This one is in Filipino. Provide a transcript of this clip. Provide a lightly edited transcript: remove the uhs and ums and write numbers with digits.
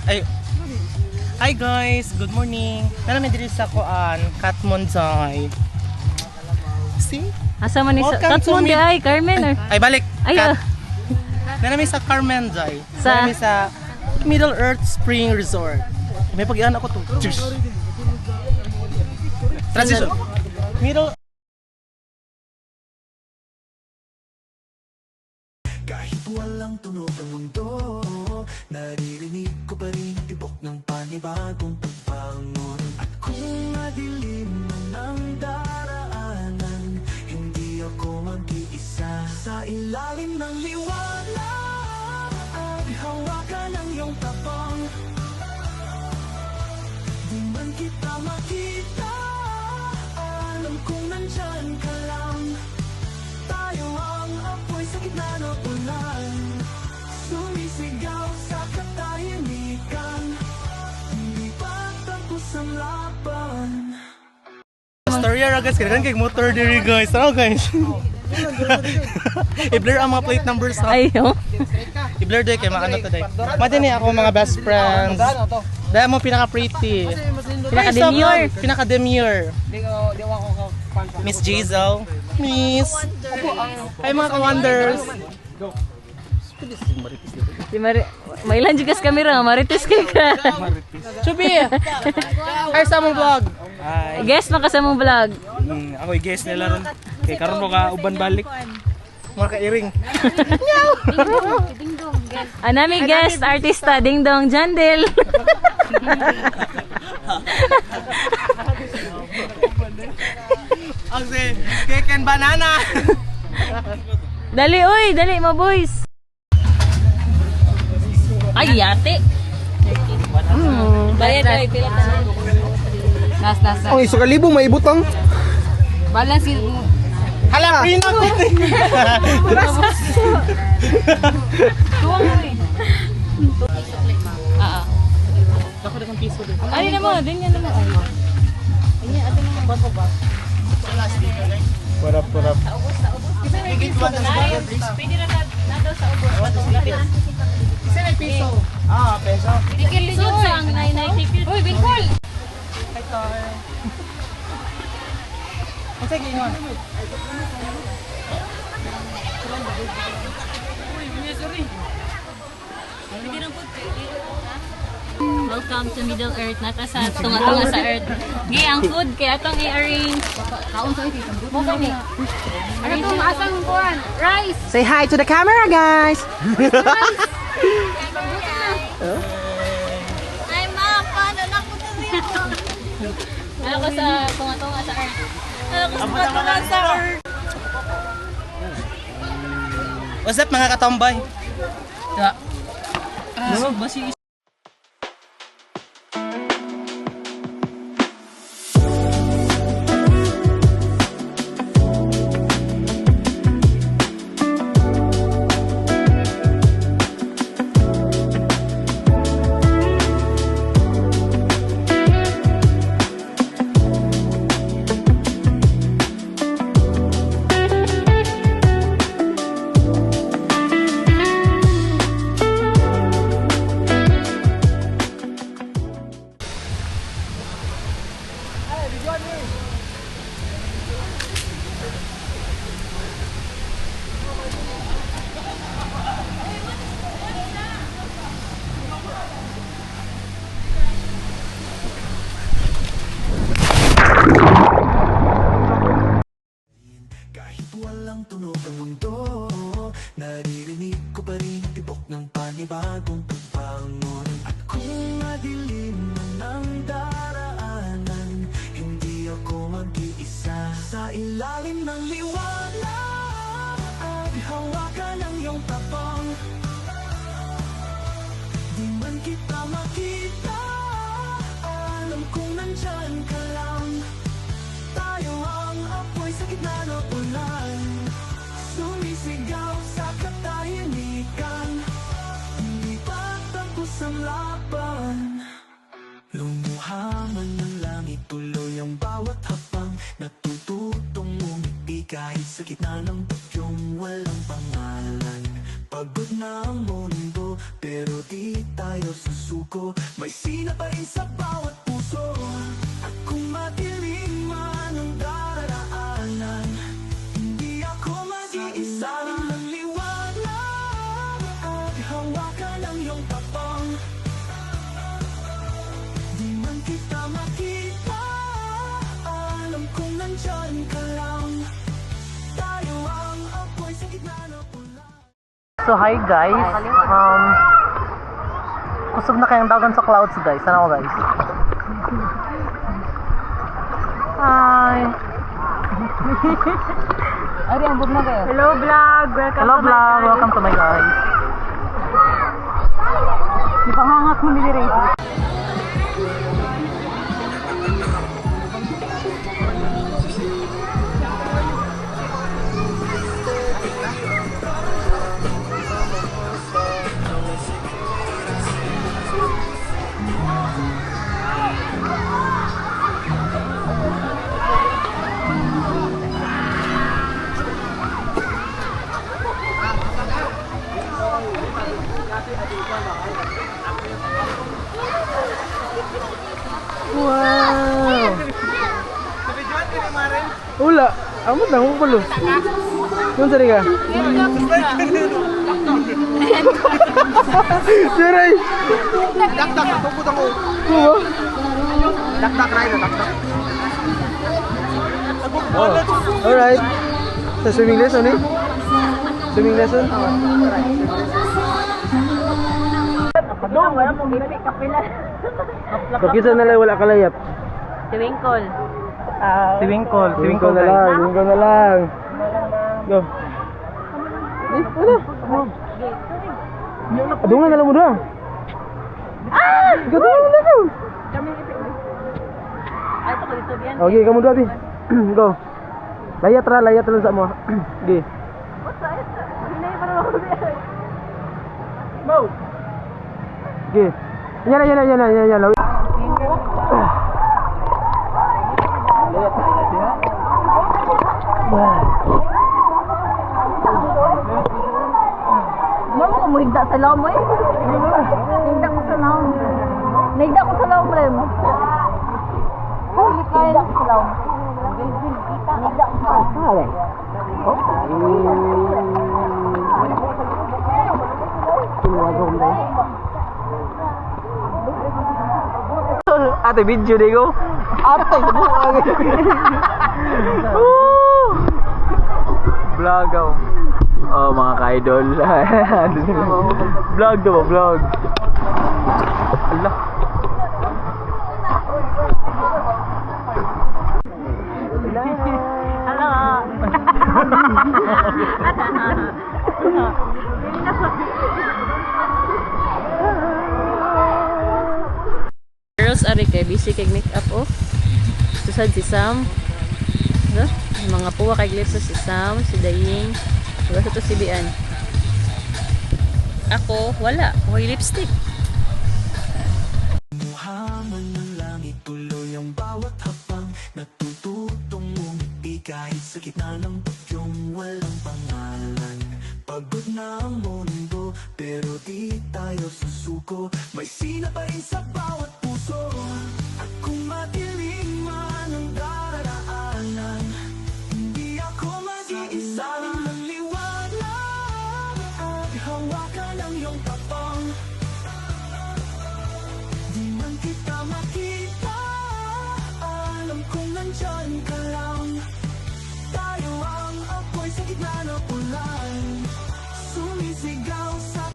Ay. Hi guys, good morning. Nanamin diri sa kuan, Katmonday. See? Asa man ni sa Welcome to Katmon di Mid- ay Carmen or Ay balik. ay Nanamin sa Carmenday. Sa- Nanamin sa Middle Earth Spring Resort. May pag-ian ako to. Cheers. Transition. Middle Kahit walang tunog ang mundo, naririnig ko pa rin tibok ng panibagong pagbangon. At kung madilim man ang daraanan, hindi ako mag-iisa. Sa ilalim ng liwanag, hawakan ang iyong tapang. Di man kita makita, alam kong nandyan ka lang. Tayo ang apoy sa gitna ng ulan, sumisigaw sa katahimikan. Hindi pa tapos ang laban. Storya ra guys, kailangan kay motor diri guys. Ano guys? I-blur ang mga plate numbers ha. ayo. I-blur day kay maano to day. Madini ako mga best friends. Dahil mo pinaka-pretty. Pinaka-demure. Pinaka-demure. Miss Jizel. Miss. Ay mga ka-wonders. Di mari mailan juga sa kamera, marites kay ka. Chubi. Ay sa mong vlog. Guest man ka sa mong vlog. Ako i-guess nila ron. Kay karon mo ka uban balik. Mga ka-iring. Anami guest artista Ding Dong Jandel. Okay. Cake and banana. Dali oy, dali mo boys. Ay yate. Bayad ay pila ka. Nas. Oh, isa ka libo may ibutang. Balance Hala, free na ko. tuwang oy. Ah. Ako na kang piso din. Ay na mo, din yan naman. Purap. Pwede na daw sa ubos. Isa na piso. Peso. Dikil din ang 990. Uy, Bingkol. Hi, Tar. Ang sige, yun. Welcome to Middle Earth. Nata sa tunga-tunga sa Earth. Gi ang food kaya atong i-arrange. Kaon sa ito. Buka ni. Ano to asang kuan? Rice. Say hi to the camera, guys. Ay ma, paano na ko to dito? Ano ko sa tunga-tunga sa Earth? Ano ko sa tunga sa Earth? What's up mga katambay? Basi Kahit walang tunog ang mundo, naririnig ko pa rin tibok ng panibagong pagbangon. At kung madilim man ang daraanan, hindi ako mag-iisa. Sa ilalim ng liwanag, hawakan ang iyong tapang. Di man kita makita, alam kong nandyan ka lang. Tayo ang apoy sa gitna ng ulan, sumisigaw sa katahimikan. Hindi pa tapos ang laban. Lumuha man ng langit, tuloy ang bawat hapang. Natututong umibig kahit sa gitna ng bagyong walang pangalan. Pagod na ang mundo, pero di tayo susuko. May sina pa rin sa bawat puso. At kung madilim man ang daraanan, hindi ako mag-iisa. Ng liwanag at hawakan ang iyong tapang. Di man kita makita, alam kong nandyan ka lang. Tayo ang apoy sa gitna ng ulan. So hi guys, kusog na kayang dagan sa clouds guys. Ano guys? Hi! Hello vlog! Hello vlog! Welcome to my guys. Ipangangat mo nili Ray. Wow! Wala. Amo na mo palo. Nun sari ka. Siray. Dakdak, tungkot ako. Oo. Dakdak, Ray, dakdak. Oh. Alright. Sa swimming lesson eh. Swimming lesson. Pakita na lang wala kalayap. Si Winkle. Si Winkle. Si Winkle na guys. lang, linggo na lang. Go. Adungan na lang mo doon. Gadungan na lang. Ay, ito ko dito yan. Okay, kamu doon, Abi. Go. Layat lang sa mo. Okay. Okay. Yan. Mama ko mo higda sa law mo eh. Higda ko sa law. Nahigda ko sa law mo rin mo. Higda ko sa law. Higda ko sa law. Ate video deh go. Ate vlog ako. Oh mga ka-idol. Vlog daw, vlog. Allah. Girls are kay busy kay make up oh. Susad si Sam. Mga puwa kay glips si Sam, si Daying. Wala to si Bian. Ako wala, way lipstick. Muhaman ng langit, tuloy ang bawat hapang. Natututong umiti kahit sa gitna ng bagyong walang pangalan. Pagod na ang mundo, pero di tayo susuko. May sina pa rin sa bawat